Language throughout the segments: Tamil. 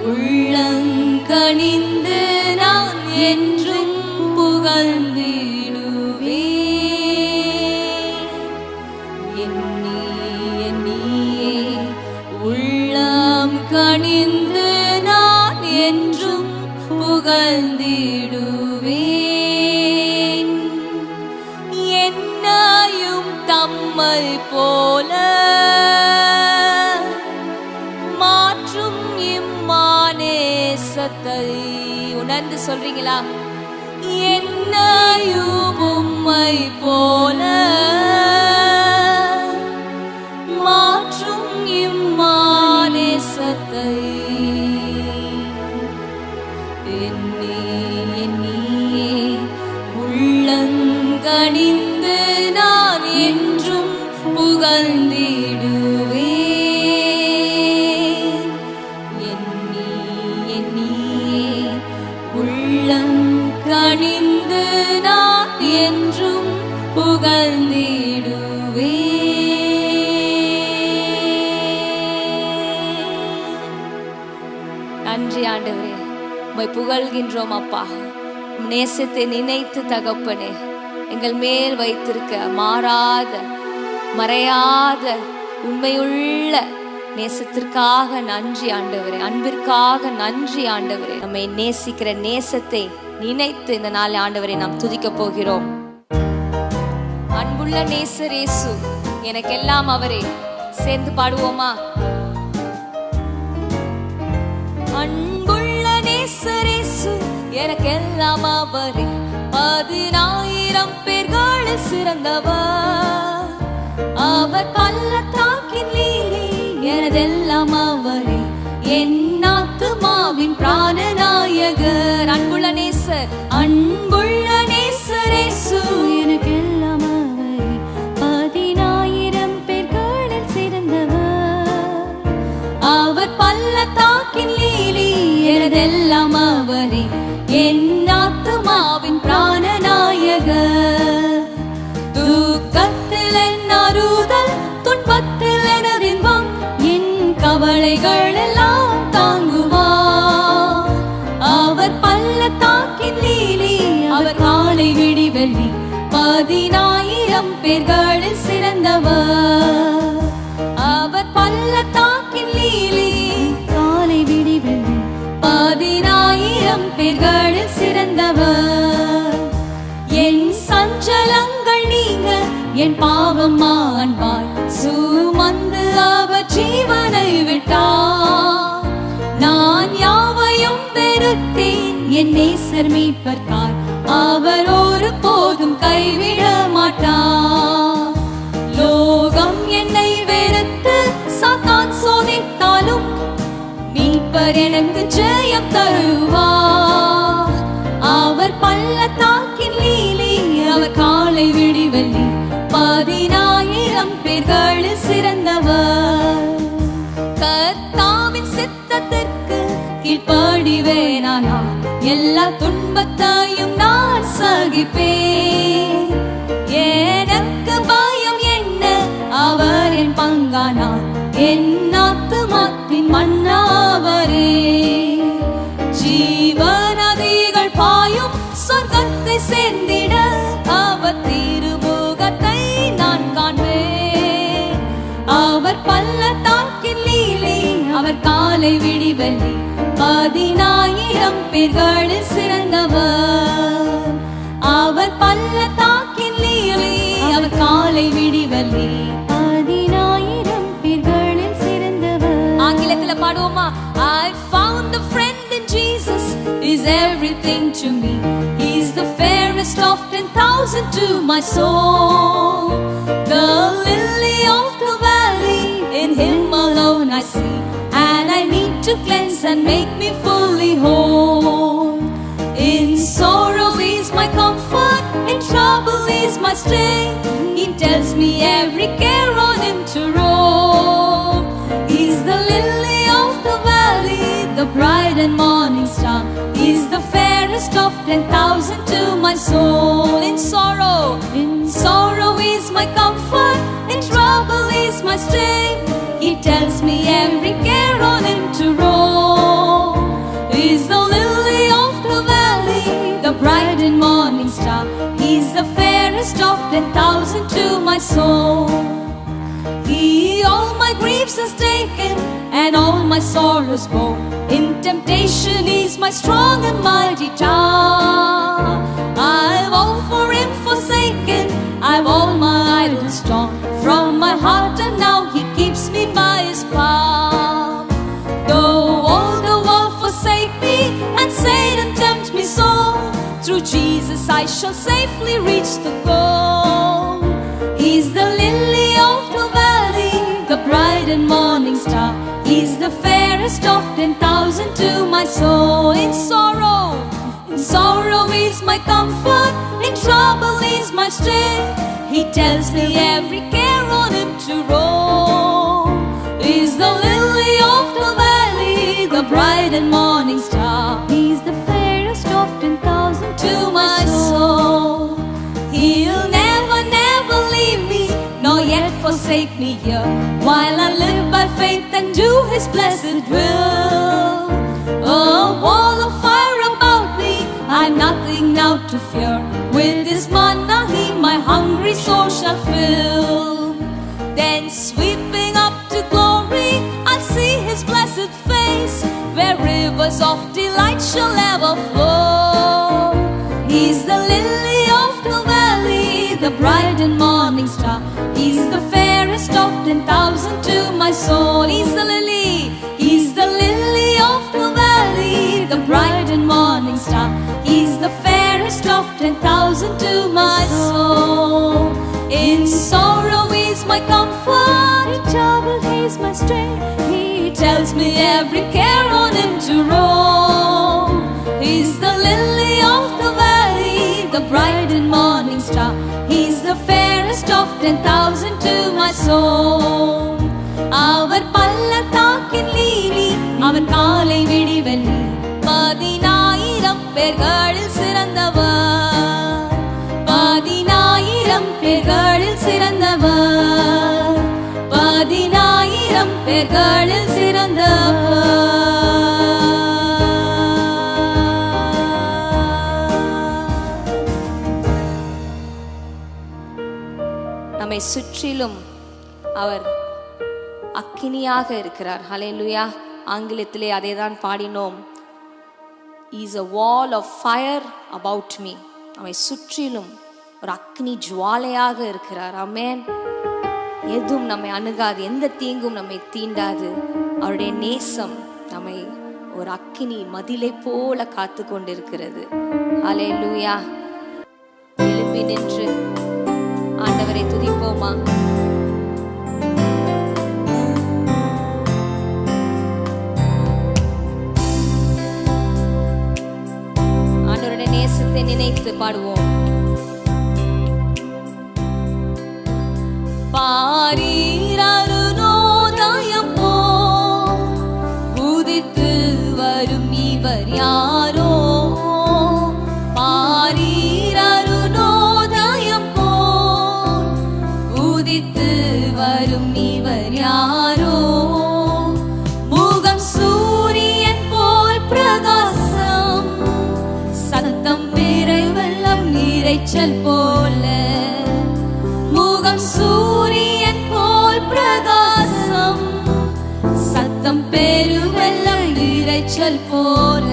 உள்ளங்கனிந்து நான் என்றும் புகழ்ந்திடுவே. எண்ணியே உள்ளம் கனிந்து நான் என்றும் புகழ்ந்திடுவேன். என்னையும் தம்மை போல மாற்றும் இம்மானேசத்தை உணர்ந்து சொல்றீங்களா? என்னையும் உம்மை போல மாற்றும் இம்மானேசத்தை எண்ணியே உள்ளங்கனிந்து நான் என்றும் புகழ்ந்திடுவேன். எண்ணியே உள்ளங்கனிந்து நான் என்றும் புகழ்ந்திடுவேன். நன்றி ஆண்டவரே, உம்மை புகழ்கின்றோம் அப்பா. நேசத்தை நினைத்து தகப்பனே, எங்கள் மேல் வைத்திருக்க மாறாத மறையாத உண்மையுள்ள நேசத்திற்காக நன்றி ஆண்டவரே. அன்பிற்காக நன்றி ஆண்டவரே. நம்மை நேசிக்கிற நேசத்தை நினைத்து இந்த நாள் ஆண்டவரை நாம் துதிக்க போகிறோம். அன்புள்ள நேசர் இயேசு எனக்கெல்லாம் அவரே. சேர்ந்து பாடுவோமா? அன்புள்ள நேசர் இயேசு எனக்கெல்லாம் அவரே. 10,000 பேர்களில் சிறந்தவர். அவர் பள்ளத்தாக்கின் லீலி எனதெல்லாம் அவரே. என் ஆத்துமாவின் பிராணநாயகர். அன்புள்ள நேசர், அன்புள்ள நேசர் இயேசு எனக்கெல்லாம் அவரே. 10,000 பேர்களில் சிறந்தவர். அவர் பள்ளத்தாக்கின் லீலி எனதெல்லாம் அவரே. என் ஆத்துமாவின் பிராணநாயகர். தூக்கத்தில் என் ஆறுதல், துன்பத்தில் எனது இன்பம், என் கவலைகள் எல்லாம் தாங்குவார். அவர் பள்ளத்தாக்கின் லீலி, அவர் காலை விடிவெள்ளி. 10,000 பேர்களில் சிறந்தவர். அவர் பள்ளத்தாக்கின் லீலி, காலை விடிவெள்ளி. 10,000 பேர்களில் சிறந்தவர். என் சஞ்சலங்கள் நீங்க என் பாவம் மாண்பார். சுமந்து அவர் ஜீவனை விட்டார். நான் யாவையும் வெறுத்தேன் என் நேசர் மீட்பர்க்காய். அவர் ஒரு போதும் கைவிட மாட்டார். லோகம் என்னை வெறுத்து சாத்தான் சோதித்தாலும் மீட்பர் எனக்கு ஜெயம் தருவார். அவர் பள்ளத்தாக்கின் லீலி, அவர் காலை விடிவெள்ளி. 10,000 பேர்களில் சிறந்தவர். கர்த்தாவின் சித்தத்திற்கு கீழ்ப்படிவேனானால் எல்லா துன்பத்தையும் நான் சகிப்பேன். எனக்கு பயம் என்ன? அவர் என் பங்கானார். என் ஆத்துமாத்தின் மன்னாவரே. ஜீவநதிகள் பாயும் சொர்க்கத்தை சேர்ந்திட அவர் திருமுகத்தை நான் காண்பேன். அவர் பள்ளத்தாக்கின் லீலி, அவர் காலை விடிவெள்ளி. 10,000 பேர்களில் சிறந்தவர். அவர் பள்ளத்தாக்கின் லீலி, அவர் காலை விடிவெள்ளி. 10,000 பேர்களில் சிறந்தவர். ஆங்கிலத்தில் பாடுவோமா? I found a friend in Jesus, is everything to me. He's the fairest of 10,000 to my soul. The lily of the valley, in him alone I see. And I need to cleanse and make me fully whole. In sorrow is my comfort, in trouble is my strength. He tells me every care on him to roll. He's the lily of the valley, the bright and morning star. He's the fairest of 10,000 to my soul. In sorrow is my comfort, in trouble is my strength. He tells me every care on him to roll. my sorrows bore. In temptation He's my strong and mighty tower. I've all for Him forsaken, I've all my idols torn from my heart, and now He keeps me by His power. Though all the world forsake me and Satan tempt me so, through Jesus I shall safely reach the goal. He's the lily of the valley, the bright and morning star. He's the fairest of 10,000 to my soul. In sorrow He's my comfort, in trouble He's my strength. He tells me every care on Him to roll. He's the lily of the valley, the bright and morning star. He's the fairest of 10,000 to my soul. He'll never, never leave me, nor yet forsake me here, while I live by faith and do His blessed will. A wall of fire about me, I've nothing now to fear. With His manna He my hungry soul shall fill. Then sweeping up to glory, I'll see His blessed face, where rivers of delight shall ever flow. He's the lily of the valley, the bright and morning star. He's the fairest of 10,000 to my soul. He's the lily of the valley, the bright and morning star. He's the fairest of 10,000 to my soul. In sorrow He's my comfort, in trouble He's my strength. He tells me every care on Him to roll. He's the lily of the valley, the bright and morning star. He's the fairest of 10,000 to my soul. அவர் பள்ளத்தாக்கின் லீலி, அவர் காலை விடிவெள்ளி, 10,000 பேர்களில் சிறந்தவர். 10,000 பேர்களில் சிறந்தவர். 10,000 பேர்களில் சிறந்தவர். நம்மை சுற்றிலும் அவர் அக்கினியாக இருக்கிறார். ஹல்லேலூயா. ஆங்கிலத்திலே அதை தான் பாடினோம். Is a wall of fire about me. நம்மை சுற்றிலும் ஒரு அக்னி ஜுவாலையாக இருக்கிறார். ஆமென். எதுவும் நம்மை அணுகாது, எந்த தீங்கும் நம்மை தீண்டாது. அவருடைய நேசம் நம்மை ஒரு அக்கினி மதிலை போல காத்து கொண்டிருக்கிறது. ஹல்லேலூயா. எழும்பி நின்று ஆண்டவரை துதிப்போமா? ஆண்டவருடைய நேசத்தை நினைத்து பாடுவோம். பாரீரருணோதயம் போல் உதித்து வரும் இவர் யாரோ? பாரீரருணோதயம் போல் உதித்து வரும் இவர் யாரோ? முகம் சூரியன் போல் பிரகாசம், சத்தம் பிறை வெள்ளம் இரைச்சல் போல. முகம் சூரியன் போல் பிரகாசம், சத்தம் பெருவெள்ளம் இரைச்சல் போல.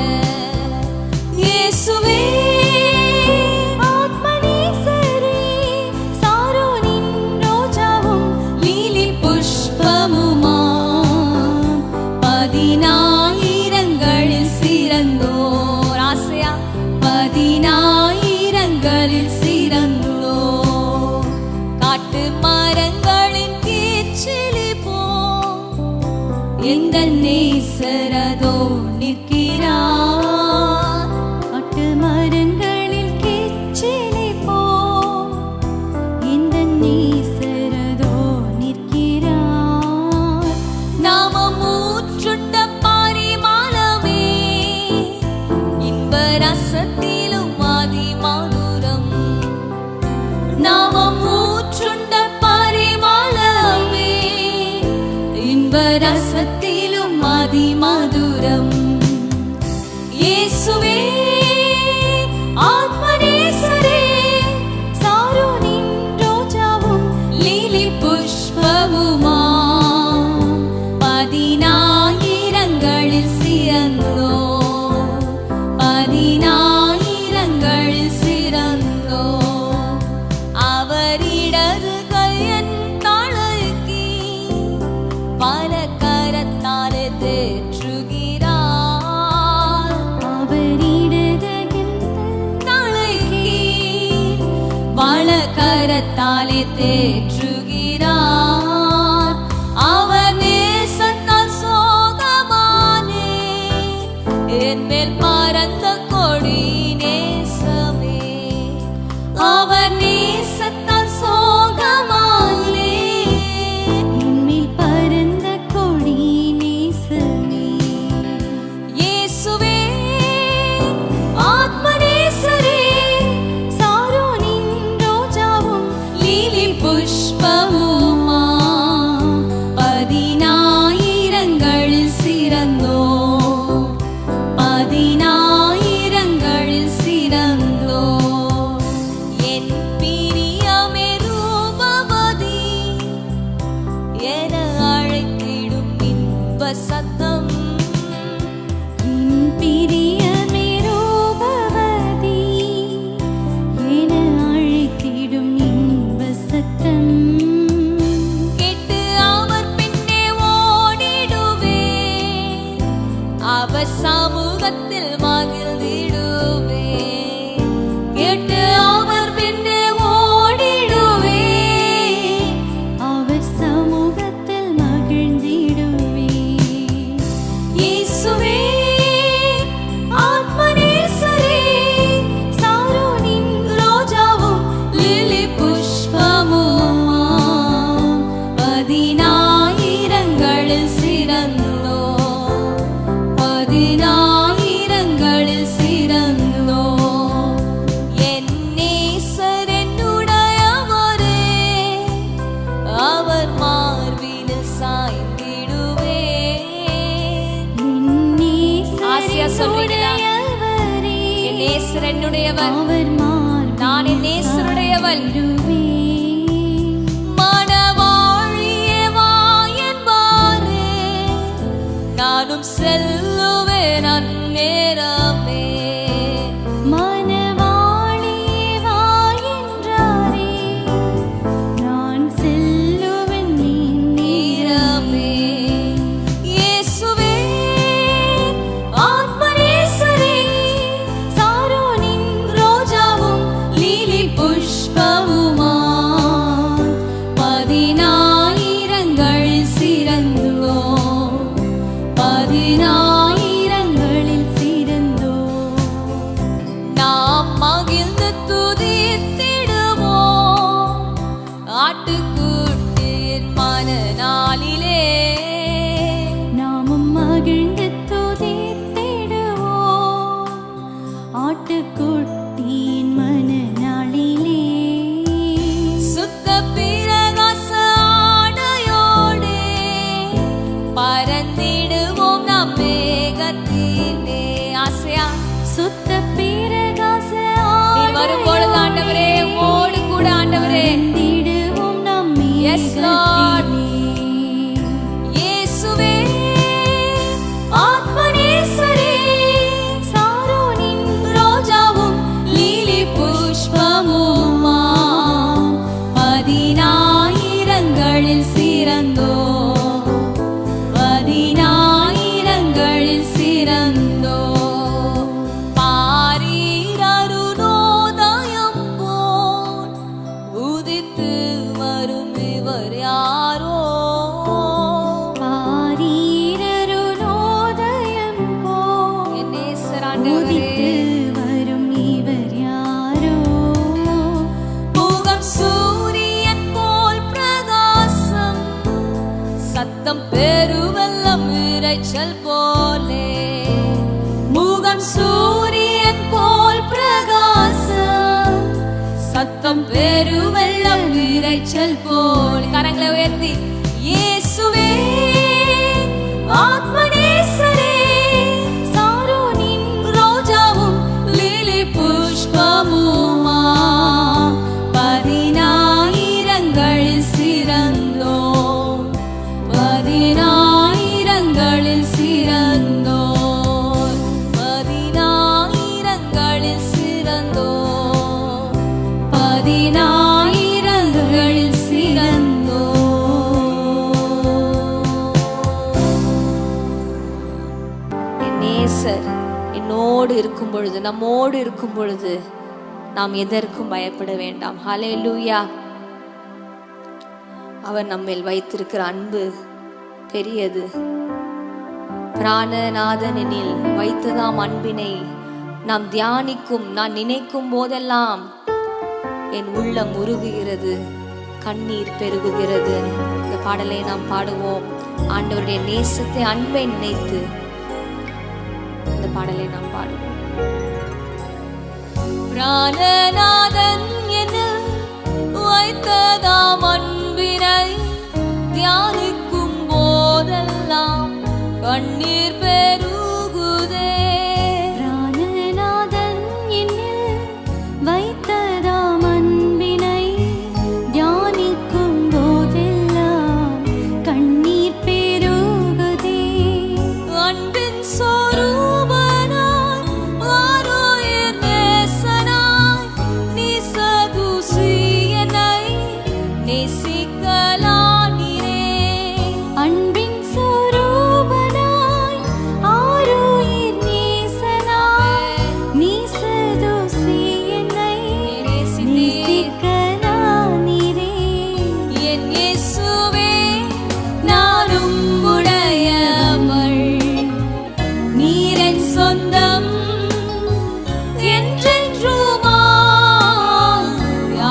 இயேசுவே ஆத்மநேசரே, சாரோனின் ரோஜாவும் லீலி புஷ்பமுமாம். 10,000ங்களில் சிறந்தோர். ஆசையா 10,000ங்களில் சிறந்தோர். காட்டு மரங்களின் கீச்சிலி போ எங்கள் நேசரதோ நிற்கிறார். காட்டு மரங்களில் கீச்சிலி போ எங்கள் நேசரதோ நிற்கிறார். நாமம் ஊற்றுண்ட பரிமளமே, இன்ப ரசத்திலும் அதிமதுரம். நாமம் ஊற்றுண்ட பரிமளமே, இன்ப ரசத்திலும் அதிமதுரம். இயேசுவே ஆத்மநேசரே, சாரோனின் ரோஜாவும் லீலி புஷ்பமுமாம். 10,000 கரத்தாலே தேற்றுகிறார். அவர் நேசத்தால் சோகமானே என் மேல் பறந்த கொடி நேசமே. அவர் நேசத்தால் சோகமானே என் மேல் பறந்த கொடி நேசமே. இயேசுவே ஆத்மநேசரே, சாரோனின் ரோஜாவும் லீலி புஷ்பமுமா, பதினாயிரங்களில் சிறந்தோ, பதினாயிரங்களில் சிறந்தோ. என் பிரியமே ரூபவதி என அழைத்திடும் இன்ப சத்தம். என் பிரியமே ரூபவதி என அழைத்திடும் இன்ப சத்தம். கேட்டு அவர் பின்னே ஓடிடுவே, அவர் சமூகத்தில் மகிழ்ந்திடுவே. கேட்டு அவர் பின்னே ஓடிடுவே, அவர் சமூகத்தில் மகிழ்ந்திடுவே. இயேசுவே ஆத்மநேசரே, சாரோனின் ரோஜாவும் லிலி புஷ்பமுமா, பதினாயிரங்களில் சிறந்தோ, பதினாயிரங்களில் சிறந்தோ. என் நேசர் என்னுடையவரே, அவர் மார்பினில் சாய்ந்திடுவே. ஆசையா சொல்றீங்களா? என் நேசர் என்னுடையவர், நான் என் நேசருடையவள். மணவாழியே வா என்பாரே, நானும் செல்லுவேன் அந்நேரமே. மணவாழியே வா என்றாரே, நான் செல்லுவேன் நேரமே. இயேசுவே ஆத்மநேசரே, சாரோனின் ரோஜாவும் லீலி புஷ்பமுமா, பதினாயிரங்களில் சிறந்தோ, பதினாயிரங்களில் சிறந்தோ. நாம் மகிழ்ந்து துதித்திடுவோம் ஆட்டுக்குட்டியின் மனநாளிலே. நாமும் மகிழ்ந்து துதித்திடுவோம் ஆட்டுக்குட்டியின் மனநாளிலே. சுத்த பிரகாச ஆடையோடே பறந்திடுவோம் நாம் மேகத்திலே. ஆசையா சுத்த பிரகாச நீர் வரும்பொழுது ஆண்டவரே, உம்மோடு கூட ஆண்டவரே பறந்திடுவோம் நாம் மேகத்திலே. இயேசுவே ஆத்மநேசரே, சாரோனின் ரோஜாவும் லீலி புஷ்பமுமா, பதினாயிரங்களில் சிறந்தோ, பதினாயிரங்களில் சிறந்தோ. பாரீர் அருணோதயம் போல் உதித்து வரும் இவர் யாரோ. பாரீர் அருணோதயம் போல் என் நேசர் ஆண்டவரே வரும் இவர் யாரோ. முகம் சூரியன் போல் பிரகாசம், சத்தம் பெருவெள்ளம் இரைச்சல் போலே. முகம் சூரியன் போல் பிரகாசம், சத்தம் பெருவெள்ளம் இரைச்சல் போல். கரங்களை உயர்த்தி இயேசுவே ஆத்மநேசரே, சாரோனின் ரோஜாவும் லீலி புஷ்பமுமா, பதினாயிரங்களில் சிறந்தோ, பதினாயிரங்களில் சிறந்தோ, பதினாயிரங்களில் சிறந்தோ, பதினாயிரங்களில் சிறந்தோ. என் நேசர் என்னோடு இருக்கும் பொழுது, நம்மோடு இருக்கும் பொழுது நாம் எதற்கும் பயப்பட வேண்டாம். ஹல்லேலூயா. அவர் நம்மேல் வைத்திருக்கிற அன்பு பெரியது. பிராணநாதனில் வைத்ததாம் அன்பினை நாம் தியானிக்கும், நான் நினைக்கும் போதெல்லாம் என் உள்ளம் உருகுகிறது, கண்ணீர் பெருகுகிறது. இந்த பாடலை நாம் பாடுவோம். ஆண்டவருடைய நேசத்தை, அன்பை நினைத்து இந்த பாடலை நாம் பாடுவோம். பிராணநாதன் என வைத்ததாம் அன்பினை தியானிக்கும் போதெல்லாம் கண்ணீர் பெருகுதே. பிராணநாதன் என்னில் வைத்ததாம் அன்பினை தியானிக்கும் போதெல்லாம் கண்ணீர் பெருகுதே. அன்பின் சொரூபனாய் ஆரோயர் நேசனாய் நீ சதுசியனை நேசிக்கலானீரே. அன்பின் சொரூபனாய் ஆரோயர் நேசனாய் நீ சதுசியனை நேசிக்கலானீரே. என் இயேசுவே நானும் உடையவள், நீர் என் சொந்தம் என்றென்றுமாய்.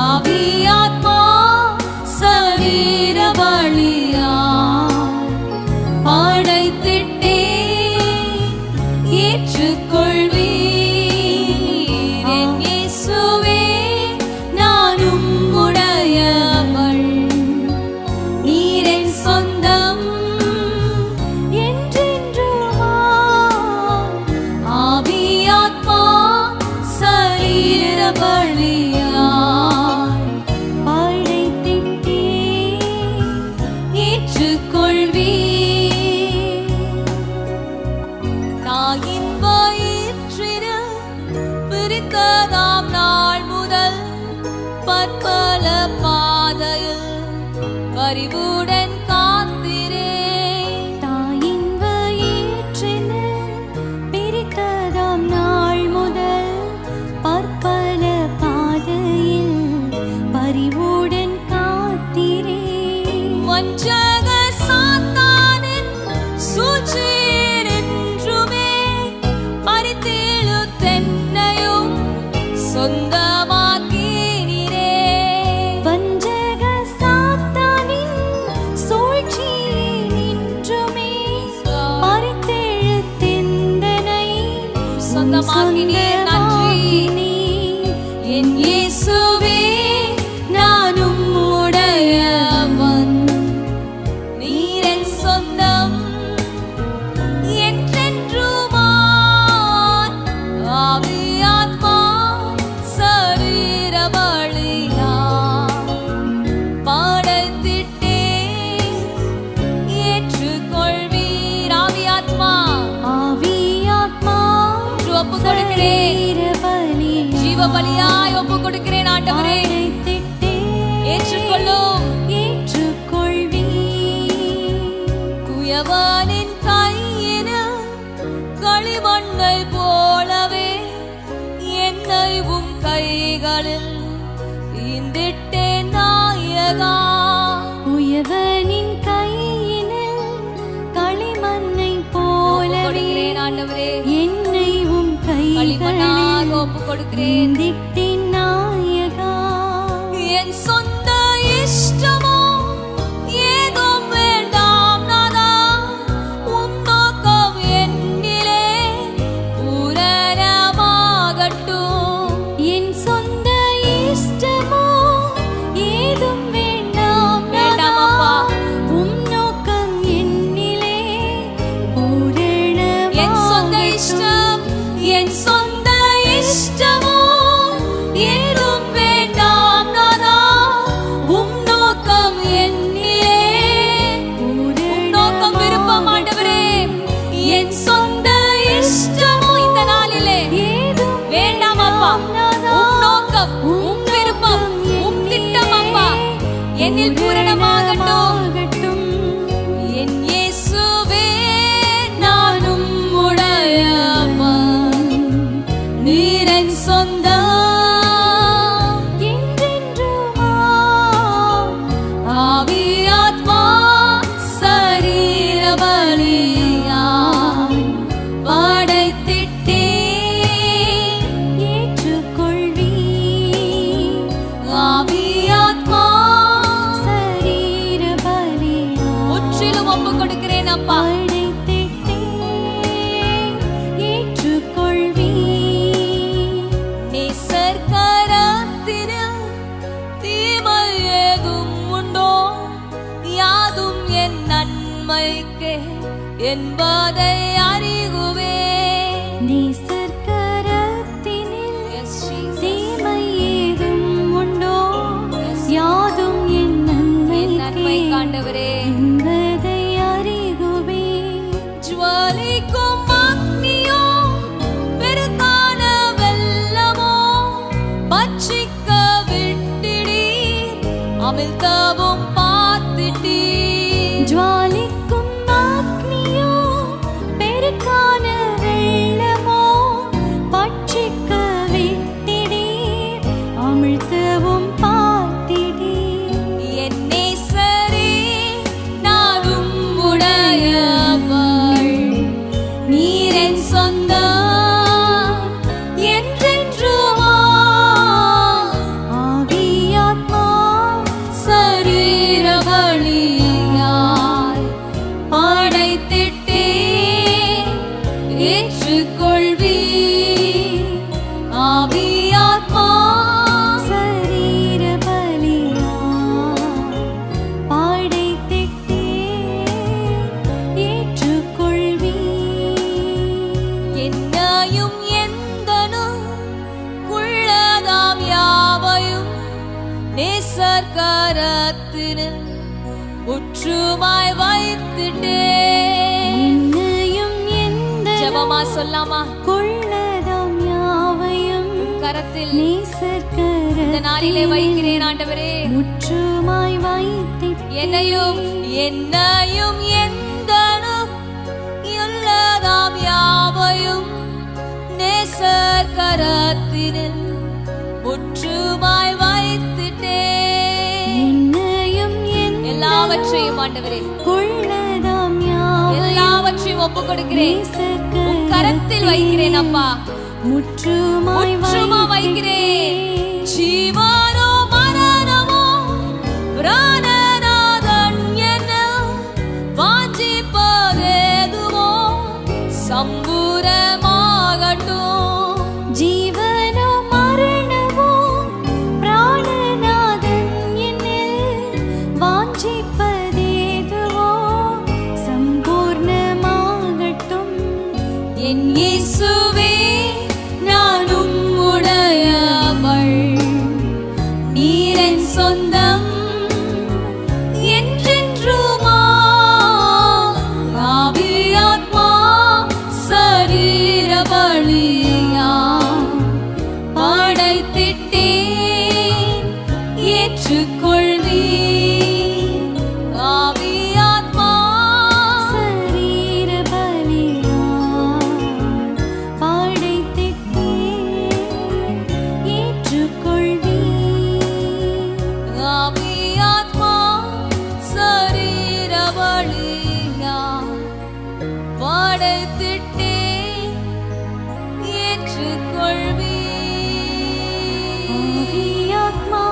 ஆவி ஆத்மா சரீர பலியாய் படைத்திட்டேன், ஏற்றுக்கொள்வீர். என் இயேசுவே நானும் உடையவள், நீர் என் சொந்தம் என்றென்றுமாய். ஆவி ஆத்மா சரீர பலியாய் படைத்திட்டேன், ஏற்றுக்கொள்வீர். தாயின் வயிற்றினில் பிரித்ததாம் நாள் முதல் பற்பல பாதையில் பரிவுடன் காத்திரே. தாயின் வயிற்றினில் பிரித்ததாம் நாள் முதல் பற்பல பாதையில் பரிவுடன் காத்திரே. வஞ்சக சாத்தானின் சூழ்ச்சியில் என்றுமே பறித்திழுத்தென்னையும் சொந்தமாக்கினீரே. வஞ்சக சாத்தானின் சூழ்ச்சியினின்றுமே பறித்தெழுத்தெந்தனை சொந்தமாக்கினீர். நன்றி. என் இயேசுவே நானும் உடையவன், நீர் என் சொந்தம் என்றென்றுமாய். ஆவி ஆத்மா சரீர பலியாய் படைத்திட்டேன், ஏற்றுக்கொள்வீர். ஆவி ஆத்மா ஆவி ஆத்மா என்று ஒப்புக் கொடுக்கிறேன். சரீர பலியாய் ஜீவ பலியாய் ஒப்புக் கொடுக்கிறேன். ஆண்டவரே படைத்திட்டேன், ஏற்றுக்கொள்ளும். ஏற்றுக்கொள்வீர். குயவனின் கையினில் களிமண்ணை போலவே என்னை உம் கைகளில் ஈந்திட்டேன் நாயகா. உயவனின் கையினில் களிமண்ணை போலவே கொடுக்கிறேன் ஆண்டவரே, என்னை உம் களிமண்ணாக கைகளில் ஒப்புக் கொடுக்கிறேன். ஏந்திட்டேன் நாயகா. என் சொந்த இஷ்டமோ ஏதும் வேண்டாம் நாதா, உம் நோக்கம் என்னிலே பூரணமாகட்டும். என் சொந்த இஷ்டமோ ஏதும் வேண்டாம் வேண்டாம் அப்பா. உம் நோக்கம் என்னிலே என் சொந்த பூரணமாகட்டும். இஷ்டம், என் சொந்த இஷ்டமோ ஏதும் வேண்டாம் நாதா, உம் நோக்கம் என்னிலே. உம் நோக்கம் விருப்பம் ஆண்டவரே. என் சொந்த இஷ்டமோ இந்த நாளிலே ஏதும் வேண்டாம் அப்பா. உம் நோக்கம், உம் விருப்பம், உம் திட்டம் அப்பா என்னில் பூரணமாகட்டும். என் இயேசுவே நானும் உடையவன், நீர் என் சொந்தம் என்றென்றுமாய். ஆவி ஏற்றுக்கொள்வி ஆவியாத்மா சரீர பலியா படைத்திட்டே ஏற்றுக்கொள்வி என்னையும் எந்தனும் உள்ளதாம் யாவையும் நேசர் கரத்தினில் முற்றுமாய் வைத்துட்டே. என்னையும் எந்த ஜெபமா சொல்லாமா? கொள்ளதாம் யாவையும் கரத்தில் நேசர்கரத்தில் இந்த நாளிலே வைக்கிறேன் ஆண்டவரே. முற்றுமாய் வைத்திட்டே என்னையும் என்னையும் எந்தனும் உள்ளதாம் யாவையும் நேசர் கரத்தினில் முற்றுமாய் வைத்துட்டே. என்னையும் எல்லாவற்றையும் ஆண்டவரே கொள்ளதாம் யாவையும் எல்லாவற்றையும் ஒப்புக் கொடுக்கிறேன், உம் கரத்தில் வைக்கிறேன் அப்பா. முற்றுமாய் முற்றுமா வைக்கிறேன். ஜீவனோ மரணமோ பிராணநாதன் என்ன வாஞ்சிப்பதேதுவோ சம்பூரமாகட்டும். ஜீவனோ மரணமோ பிராணநாதன் என்னில் வாஞ்சிப்பதேதுவோ சம்பூர்ணமாகட்டும். என் இயேசுவே நான் உம்முடையவள், நீர் என் சொந்தம் என்றென்றுமா. ஆவியாத்மா சரீர பலியா படைத்திட்டேன் ஏற்றுக்கொள்வி ஆவியாத்மா சரீர பலியா படைத்திட்டே ஏற்றுக்கொள்வி ஆவியாத்மா சரீர பலியா படைத்திட்டே ஏற்றுக்கொள்வி. ஆவியாத்மா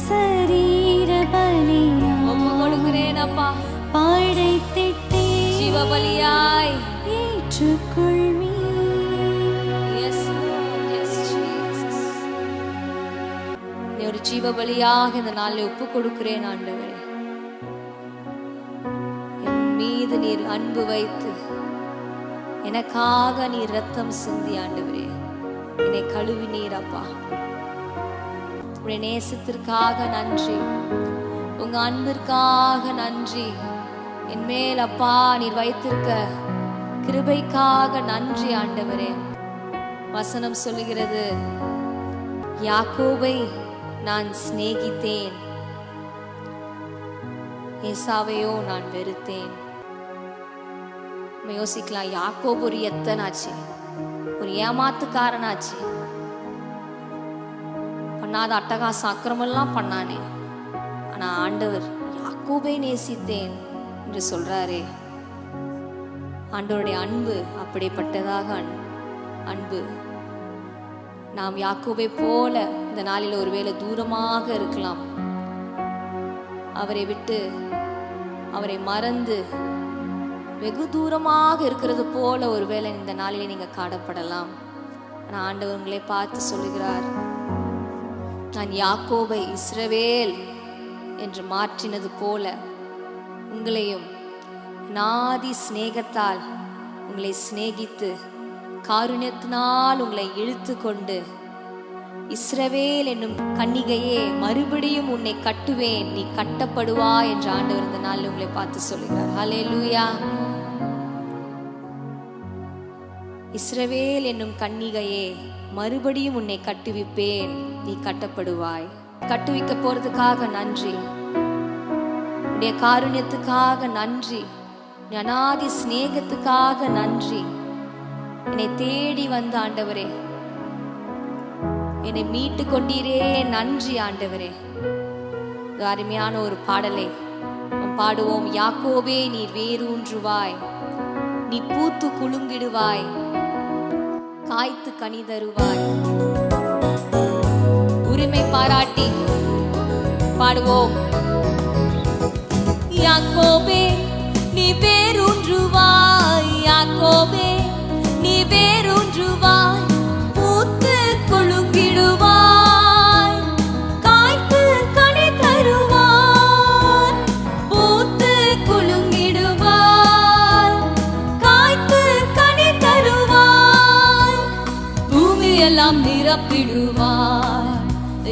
சரீர பலியா ஒப்புக் கொடுக்கிறேன் அப்பா, படைத்திட்டே ஜீவ பலியாய். ஏற்றுக்கொள்வி. Yes, Lord. Yes, Jesus. நீ ஒரு ஜீவ பலியாக இந்த நாளில் ஒப்புக் கொடுக்கிறேன் ஆண்டவரே. என் மீது நீர் அன்பு வைத்து எனக்காக நீர் ரத்தம் சிந்தி ஆண்டவரே என்னை கழுவி நீர் அப்பா. உடைய நேசத்திற்காக நன்றி, உங்க அன்பிற்காக நன்றி. என் மேல் அப்பா நீர் வைத்திருக்க கிருபைக்காக நன்றி ஆண்டவரே. வசனம் சொல்லுகிறது, யாக்கோபை நான் சிநேகித்தேன், ஏசாவையோ நான் வெறுத்தேன். நம்ம யோசிக்கலாம், யாக்கோபு ஒரு எத்தனாச்சு, ஒரு ஏமாத்துக்காரனாச்சு, பண்ணாத அட்டகாச அக்கிரமெல்லாம் பண்ணானே. ஆனா ஆண்டவர் யாக்கோபை நேசித்தேன் என்று சொல்றாரே. ஆண்டவருடைய அன்பு அப்படிப்பட்டதாக அன்பு. நாம் யாக்கோபை போல இந்த நாளில் ஒருவேளை தூரமாக இருக்கலாம், அவரை விட்டு அவரை மறந்து வெகு தூரமாக இருக்கிறது போல ஒருவேளை இந்த நாளிலே நீங்க காணப்படலாம். ஆனால் ஆண்டவர் உங்களை பார்த்து சொல்லுகிறார், நான் யாக்கோபை இஸ்ரவேல் என்று மாற்றினது போல உங்களையும் நாதி சிநேகத்தால் உங்களை சிநேகித்து காருண்யத்தினால் உங்களை இழுத்து கொண்டு இஸ்ரவேல் என்னும் கன்னிகையே மறுபடியும் உன்னை கட்டுவேன், நீ கட்டப்படுவா என்று ஆண்டவர் இந்த நாளில் உங்களை பார்த்து சொல்லுகிறார். ஹல்லேலூயா. இஸ்ரவேல் என்னும் கன்னிகையே மறுபடியும் உன்னை கட்டுவிப்பேன், நீ கட்டப்படுவாய். கட்டுவிக்க போறதுக்காக நன்றி, உன்னுடைய காருண்யத்துக்காக நன்றி, அநாதி சிநேகத்துக்காக நன்றி. என்னை தேடி வந்த ஆண்டவரே, என்னை மீட்டு கொண்டீரே, நன்றி ஆண்டவரே. அருமையான ஒரு பாடலை பாடுவோம். யாக்கோபே நீர் வேரூன்றுவாய், நீ பூத்து குலுங்கிடுவாய், காய்த்து கனி தருவாய். உரிமை பாராட்டி பாடுவோம். யாக்கோபே நீ வேரூன்றுவாய், யாக்கோபே பூமியெல்லாம் நிரப்பிடுவார்,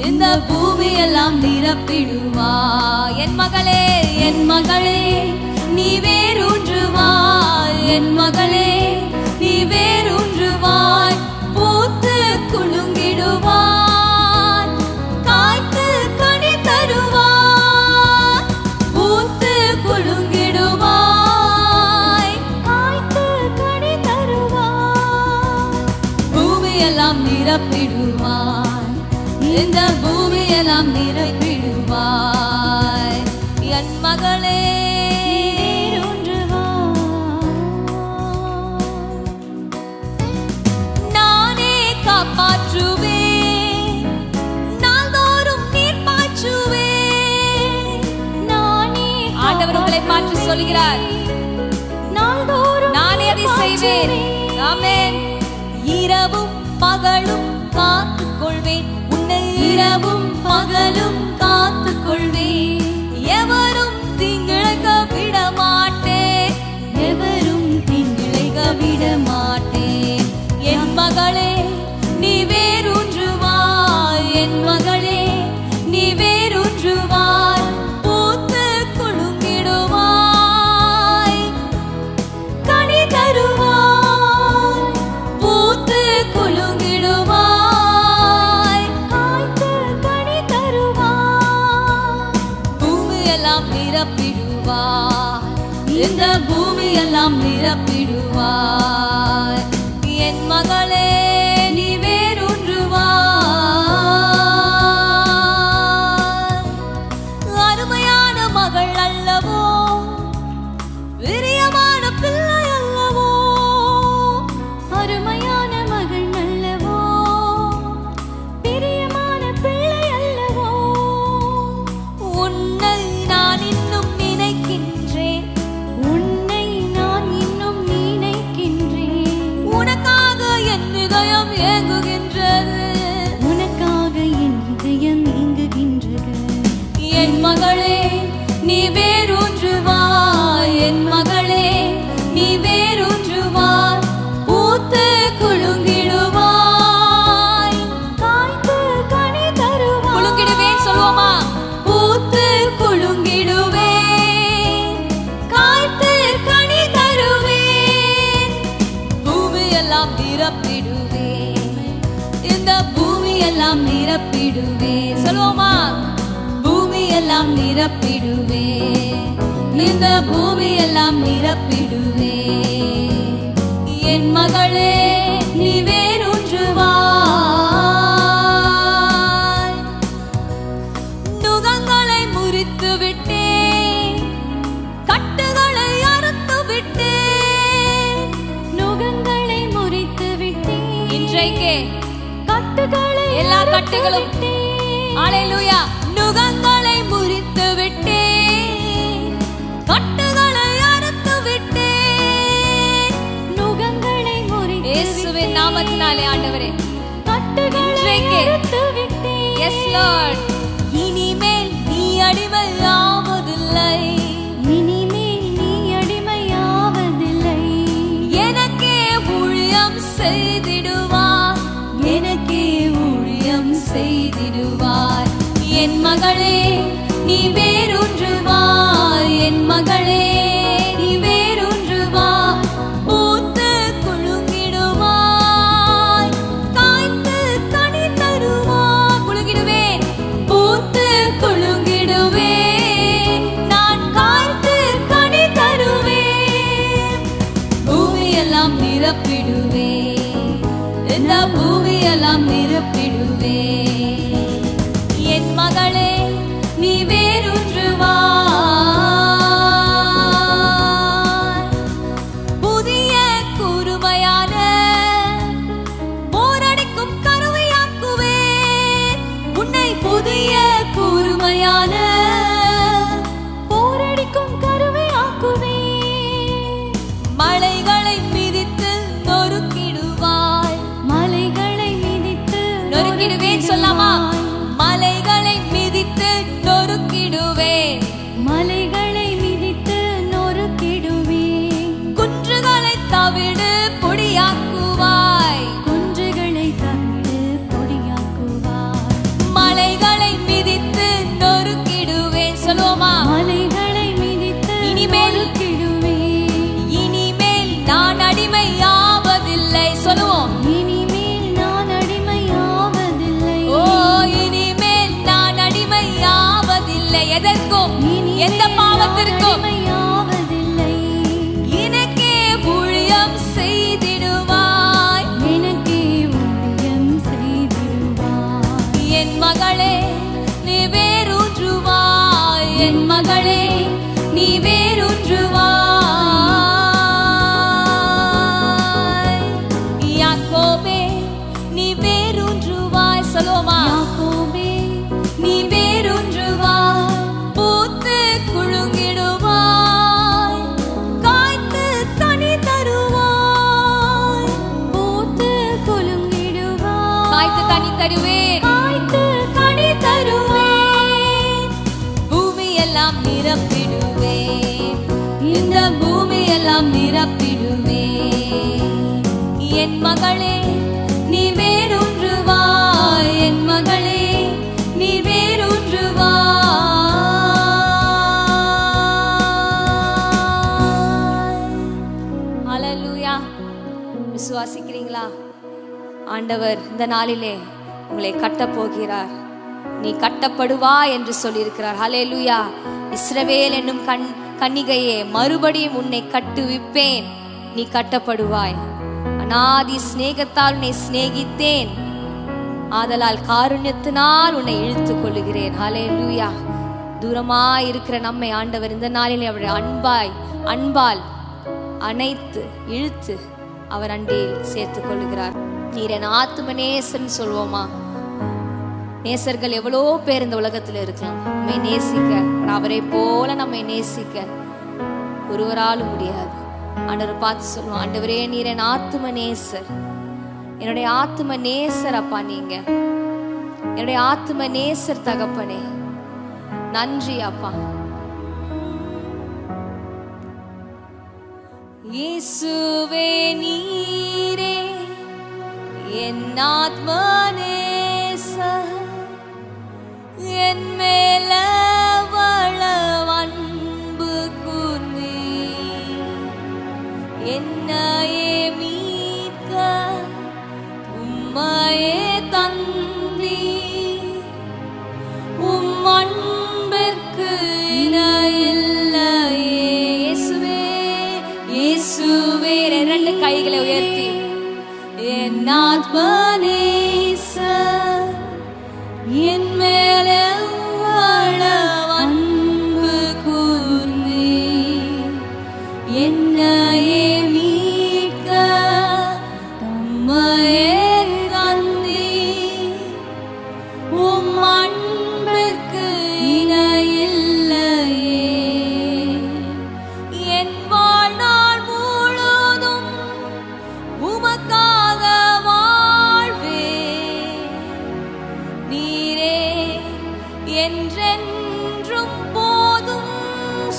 இந்த பூமியெல்லாம் நிரப்பிடுவார். என் மகளே, என் மகளே, நீ வேரூன்றுவாய். என் மகளே, நீ வேரூன்றுவாய். பூத்து குலுங்கிடுவாய், காய்த்து கனி தருவாய். பூத்து குலுங்கிடுவாய், காய்த்து கனி தருவாய். பூமியெல்லாம் நிரப்பிடுவாய், இந்த பூமியெல்லாம் நிரப்பிடுவாய். என் மகளே, நானே காப்பாற்றுவேன், நாள்தோறும் நீர் பாய்ச்சுவேன். நானே ஆண்டவர் உங்களை பார்த்து சொல்கிறார், நாள்தோறும் நானே அதை செய்வேன். ஆமென். இரவும் பகலும் காத்துக் கொள்வேன், உன்னை இரவும் பகலும் காத்துக் கொள்வேன். எவரும் தீங்கிழைக்க விட மாட்டேன், எவரும் தீங்கிழைக்க விட மாட்டேன். என் மகளே, நீ வேரூன்றுவாய். என் மகளே, நீ வேரூன்றுவாய். பூத்து குலுங்கிடுவாய், கனி தருவாய். பூத்து குலுங்கிடுவாய், காய்த்து கனி தருவாய். பூமியெல்லாம் நிரப்பிடுவாய், இந்த பூமியெல்லாம் நிரப்பிடுவாய். என் மகளே, நீ வேரூன்றுவாய். அருமையான மகள் அல்லவோ, பிரியமான பிள்ளை அல்லவோ. அருமையான மகள் அல்லவோ, பிரியமான பிள்ளை அல்லவோ. உன்னை நான் இன்னும் நினைக்கின்றேன், உன்னை நான் இன்னும் நினைக்கின்றேன். உனக்காக என் இதயம் ஏங்குகின்றது. உனக்காக என் இதயம் ஏங்குகின்றது. என் மகளே, நீ வேரூன்றுவாய். என் மகளே, நீ வேரூன்றுவாய். பூத்து குலுங்கிடுவாய், காய்த்து கனி தருவாய். குலுங்கிடுவேன் சொல்லுவோமா? பூத்து குலுங்கிடுவேன், காய்த்து கனி தருவேன். பூமியெல்லாம் நிரப்பிடுவேன், இந்த பூமியெல்லாம் நிரப்பிடுவேன் சொல்லுவோமா? பூமியெல்லாம் நிரப்பிடுவேன், இந்த பூமியெல்லாம் நிரப்பிடுவேன். என் மகளே, நீ வேரூன்றுவாய். நுகங்களை முறித்து விட்டேன், கட்டுகளை அறுத்து விட்டேன். நுகங்களை முறித்து விட்டேன். இன்றைக்கே கட்டுகளை எல்லா அறுத்து கட்டுகளும் விட்டேன். அல்லேலூயா. நுகங்களை முறித்து விட்டேன், கட்டுகளை அறுத்து விட்டேன். நுகங்களை முறித்து இயேசுவின் நாமத்தினாலே ஆண்டவரே, கட்டுகளை இன்றைக்கே. அறுத்து விட்டேன். Yes Lord. இனிமேல் நீ அடிமையாவதில்லை, இனிமேல் நீ அடிமையாவதில்லை. எனக்கே ஊழியம் செய்திடுவார், எனக்கே ஊழியம் செய்திடுவார். என் மகளே, நீ வேரூன்றுவாய். என் மகளே, நீ வேரூன்றுவாய். பூத்து குலுங்கிடுவாய், காய்த்து கனி தருவாய். குலுங்கிடுவேன், பூத்து குலுங்கிடுவேன், நான் காய்த்து கனி தருவேன். பூமியெல்லாம் நிரப்பிடுவேன், இந்த பூமியெல்லாம் நிரப்பிடுவேன். என் மகளே, நீ வேரூன்றுவாய். புதிய கூர்மையான போரடிக்கும் கருவியாக்குவேன். உன்னை புதிய கூர்மையான போரடிக்கும் கருவை ஆக்குவேன். மலைகளை மிதித்து நொறுக்கிடுவாய். மலைகளை மிதித்து நொறுக்கிடுவேன் சொல்லாமா? மலைகளை மிதித்து நொறுக்கிடுவேன், மலைகளை மிதித்து நொறுக்கிடுவேன். குன்றுகளை தவிடு பொடியாக்குவாய். குன்றுகளை தவிடு கனி தருவேன், காய்த்து கனி தருவேன். பூமி எல்லாம் நிரப்பிடுவேன், இந்த பூமி எல்லாம் நிரப்பிடுவேன். என் மகளே நீ வேறொன்று வா, என் மகளே நீ வேறொன்று வா. ஹல்லேலூயா. விசுவாசிக்கிறீங்களா? ஆண்டவர் இந்த நாளிலே உங்களை கட்டப் போகிறார். நீ கட்டப்படுவா என்று சொல்லியிருக்கிறார். ஹல்லேலூயா. இஸ்ரவேல் என்னும் கன்னிகையே, மறுபடியும் உன்னை கட்டுவிப்பேன், நீ கட்டப்படுவாய். அநாதி சிநேகத்தால் உன்னை சிநேகித்தேன், ஆதலால் காருண்யத்தினால் உன்னை இழுத்துக் கொள்ளுகிறேன். ஹல்லேலூயா. தூரமாய் இருக்கிற நம்மை ஆண்டவர் இந்த நாளிலே அவருடைய அன்பால் அணைத்து இழுத்து அவர் அண்டையில் சேர்த்துக் கொள்ளுகிறார். நீர் என் ஆத்தும நேசன் சொல்வோமா? நேசர்கள் எவ்வளோ பேர் இந்த உலகத்தில் இருக்கலாம். நம்மை நேசிக்க, அவரை போல நம்மை நேசிக்க ஒருவராலும் முடியாது. ஆண்டவர் பார்த்து சொல்லுவோம், ஆண்டவரே நீர் என் ஆத்தும நேசர், என்னுடைய ஆத்தும நேசர் அப்பா, நீங்க என்னுடைய ஆத்தும நேசர் தகப்பனே, நன்றி அப்பா. இயேசுவே நீரே என் ஆத்ம நேசர், என் மேல அன்பு கூர்ந்தீ, என்னையே மீட்க உம்மையே தந்தீ, உம் அன்பிற்கு இணையில்லையே. இயேசுவே இயேசுவே, இரண்டு கைகளை உயர்த்தி, என் ஆத்ம நேசர், என் மேலே அன்பு கூர்ந்தீ, என்னையே மீட்க உம்மையே தந்தீ, உம் அன்பிற்கு இணையில்லையே. என் வாழ்நாள் முழுதும் உமக்காக வாழ்வேன், நீரே என்றென்றும் போதும்.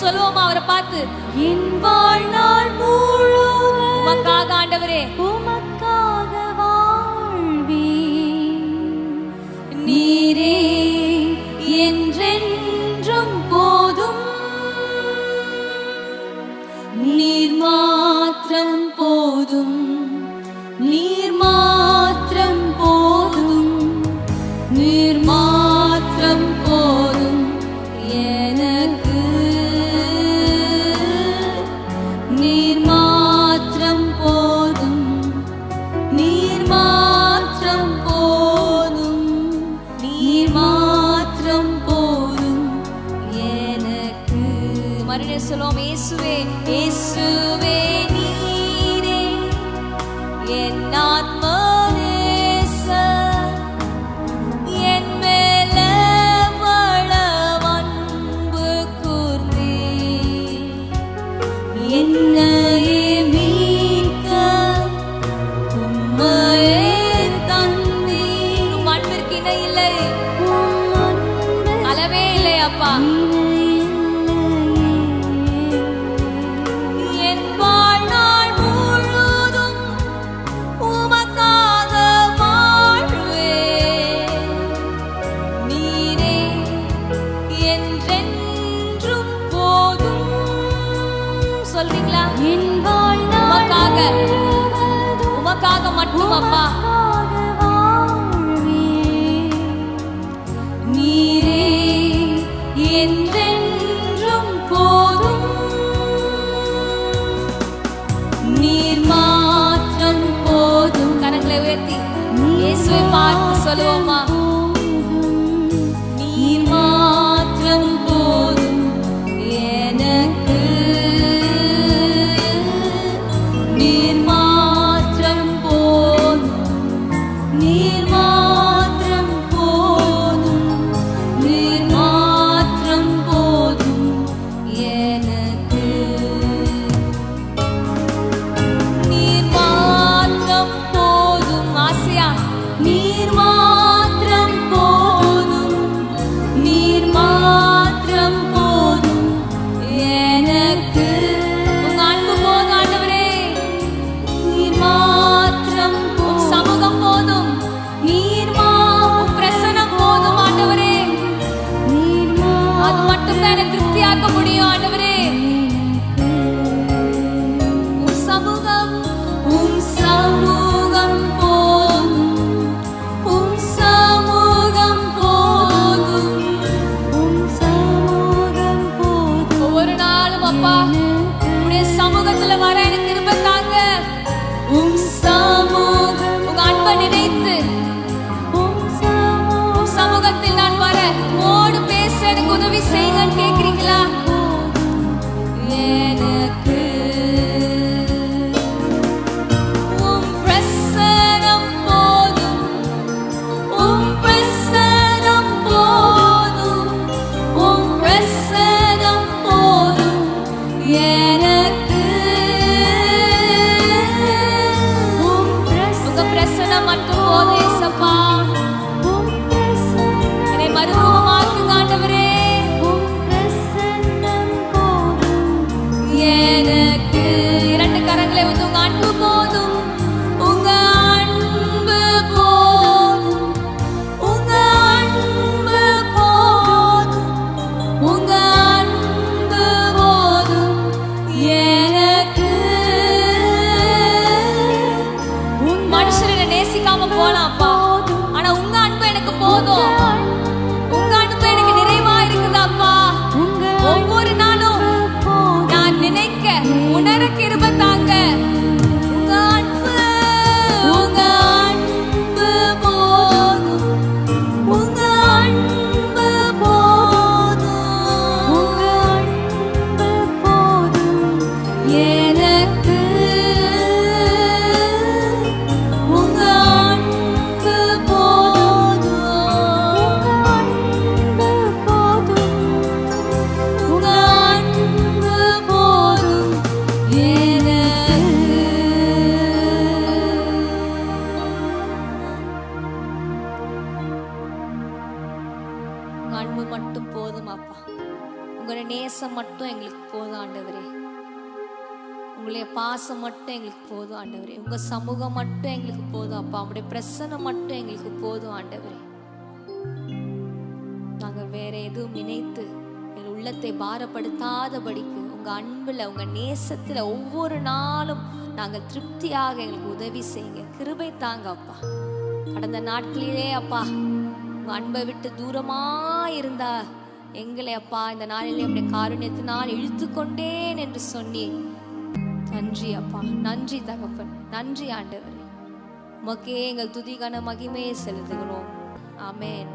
சொல்லுவோமா அவரை பார்த்து? என் வாழ்நாள் முழுவதும் உமக்காக ஆண்டவரே, உமக்காக வாழ்வேன், நீரே என்றென்றும் போதும், நீர் மாத்திரம் போதும், நீர் மாத்திரம் போதும், நீர் மாத்திரம் போதும் எனக்கு, நீர் மாத்திரம் போதும், நீர் மாத்திரம் போதும், நீர் மாத்திரம் போதும் எனக்கு. மறுபடியும் சொல்லுவோம், இயேசுவே இயேசுவே நீரே என் ஆத்ம நேசர், என் மேல அன்பு கூர்ந்தீ, என்னையே மீட்க உம்மையே தந்தீ, உம் அன்பிற்கு இணையில்லை, உம் அன்பு அளவே இல்லை அப்பா. என் வாழ்நாள் முழுதும் உமக்காக வாழ்வேன், நீரே என்றென்றும் போதும். சொல்றீங்களா? என் வாழ்நாள் உமக்காக, முழுவதும் உமக்காக மட்டும் அப்பா, உமக்காக வாழ்வேன், நீரே என்றென்றும் போதும், நீர் மாத்திரம் போதும். கரங்களை உயர்த்தி இயேசுவை பார்த்து சொல்லுவோமா? நீர் மாத்திரம் போதும் எனக்கு, நீர் மாத்திரம் போதும், நீர் மாத்திரம் போதும், நீர் மாத்திரம் போதும் எனக்கு, நீர் மாத்திரம் போதும். ஆசியா, நீர் மாத்திரம் உதவி செய்யுங்கன்னு கேக்குறீங்களா? எனக்கு உம் பிரசனம் போதும், உம் பிரசனம் போதும், உம் பிரசனம் போதும் எனக்கு. உங்க பிரசனம் மட்டும் போதும் ஏசப்பா. என்னை மறுரூபமாக்குங்க ஆண்டவரே. எனக்கு இரண்டு கரங்களை வந்து உங்க அன்பு போதும், உங்க அன்பு போதும், உங்க அன்பு போதும், உங்க அன்பு போதும் எனக்கு. மனுஷரை நேசிக்காம போலாம்ப்பா, ஆனா உங்க அன்பு எனக்கு போதும். உங்க அன்பு எனக்கு நிறைவா இருக்குதாப்பா. ஒவ்வொரு நாளும் நான் நினைக்க உணர கிருபை தாங்க. உங்க அன்பு, உங்க அன்பு போதும், உங்க அன்பு போதும், உங்க அன்பு போதும் எனக்கு. உங்க அன்பு போதும், உங்க அன்பு போதும் எனக்கு. உங்க அன்பு மட்டும் போதும் அப்பா. உங்களுடைய நேசம் மட்டும் எங்களுக்கு போதும் ஆண்டவரே. உங்களுடைய பாசம் மட்டும் எங்களுக்கு போதும் ஆண்டவரே. உங்க சமூகம் மட்டும் எங்களுக்கு போதும் அப்பா. உங்களுடைய பிரசன்னம் மட்டும் எங்களுக்கு போதும் ஆண்டவரே. நாங்க வேற எதுவும் நினைத்து எங்கள் உள்ளத்தை பாரப்படுத்தாதபடிக்கு உங்க அன்புல, உங்க நேசத்துல ஒவ்வொரு நாளும் நாங்கள் திருப்தியாக எங்களுக்கு உதவி செய்யுங்க. கிருபை தாங்க அப்பா. கடந்த நாட்களிலே அப்பா உங்க அன்பை விட்டு தூரமா இருந்தா எங்களை அப்பா இந்த நாளிலே உடைய காருண்யத்தினால் இழுத்து கொண்டேன் என்று சொன்னீர். நன்றி அப்பா, நன்றி தகப்பன், நன்றி ஆண்டவரே. உமக்கே எங்கள் துதிகான மகிமையை செலுத்துகிறோம். ஆமென்.